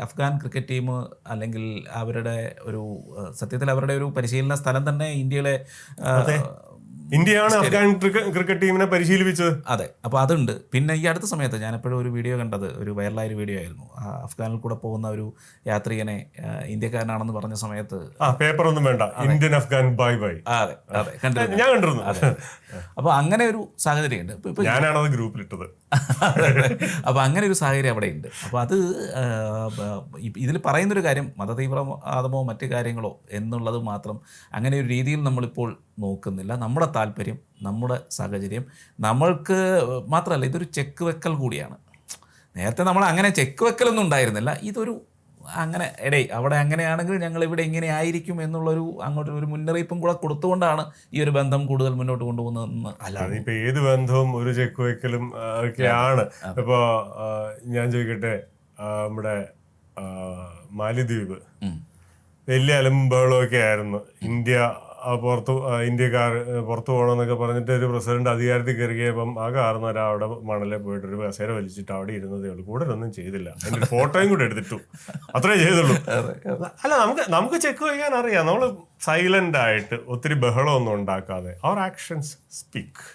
Afghan cricket team അല്ലെങ്കിൽ അവരുടെ ഒരു സത്യത്തിൽ അവരുടെ ഒരു പരിശീലന സ്ഥലം തന്നെ ഇന്ത്യയിലെ ഇന്ത്യയാണ് അഫ്ഗാൻ ക്രിക്കറ്റ് ടീമിനെ പരിശീലിപ്പിച്ചത്. അതെ, അപ്പോൾ അതുണ്ട്. പിന്നെ ഈ അടുത്ത സമയത്ത് ഞാനെപ്പോഴും ഒരു വീഡിയോ കണ്ടത്, ഒരു വൈറലായൊരു വീഡിയോ ആയിരുന്നു. അഫ്ഗാനിൽ കൂടെ പോകുന്ന ഒരു യാത്രികനെ ഇന്ത്യക്കാരനാണെന്ന് പറഞ്ഞ സമയത്ത് പേപ്പർ ഒന്നും വേണ്ട, ഇന്ത്യൻ അഫ്ഗാൻ ബൈ ബൈ. അതെ അതെ, കണ്ടിരുന്നു, ഞാൻ കണ്ടിരുന്നു. അപ്പോൾ അങ്ങനെ ഒരു സാഹചര്യമുണ്ട്. ഇപ്പോൾ ഞാനാണത് ഗ്രൂപ്പിലിട്ടത്. അപ്പോൾ അങ്ങനെ ഒരു സാഹചര്യം അവിടെ ഉണ്ട്. അപ്പോൾ അത് ഇതിൽ പറയുന്നൊരു കാര്യം മതതീവ്രവാദമോ മറ്റു കാര്യങ്ങളോ എന്നുള്ളത് മാത്രം അങ്ങനെ ഒരു രീതിയിൽ നമ്മളിപ്പോൾ നോക്കുന്നില്ല. നമ്മുടെ താല്പര്യം, നമ്മുടെ സാഹചര്യം, നമ്മൾക്ക് മാത്രമല്ല, ഇതൊരു ചെക്ക് വെക്കൽ കൂടിയാണ്. നേരത്തെ നമ്മൾ അങ്ങനെ ചെക്ക് വെക്കലൊന്നും ഉണ്ടായിരുന്നില്ല. ഇതൊരു അങ്ങനെ അവിടെ അങ്ങനെയാണെങ്കിൽ ഞങ്ങൾ ഇവിടെ ഇങ്ങനെ ആയിരിക്കും എന്നുള്ളൊരു അങ്ങോട്ട് ഒരു മുന്നറിയിപ്പും കൂടെ കൊടുത്തുകൊണ്ടാണ് ഈ ഒരു ബന്ധം കൂടുതൽ മുന്നോട്ട് കൊണ്ടുപോകുന്നതെന്ന്. അല്ലാതെ ഇപ്പൊ ഏത് ബന്ധവും ഒരു ചെക്ക് വെക്കലും ഒക്കെയാണ്. ഇപ്പൊ ഞാൻ ചോദിക്കട്ടെ, നമ്മുടെ മാലിദ്വീപ് വലിയ അലമ്പുകളൊക്കെ ആയിരുന്നു. ഇന്ത്യക്കാർ പുറത്തു പോകണമെന്നൊക്കെ പറഞ്ഞിട്ട് ഒരു പ്രസിഡന്റ് അധികാരത്തിൽ കയറിയപ്പം ആ കാരണവരാ അവിടെ മണലെ പോയിട്ട് ഒരു കസേര വലിച്ചിട്ട് അവിടെ ഇരുന്നതേ ഉള്ളൂ. കൂടുതലൊന്നും ചെയ്തില്ല. അതിന്റെ ഒരു ഫോട്ടോയും കൂടെ എടുത്തിട്ടു, അത്രേ ചെയ്തുള്ളൂ. അല്ല, നമുക്ക് ചെക്ക് വയ്ക്കാൻ അറിയാം. നമ്മൾ സൈലന്റ് ആയിട്ട് ഒത്തിരി ബഹളമൊന്നും ഉണ്ടാക്കാതെ അവർ ആക്ഷൻസ് സ്പീക്ക്.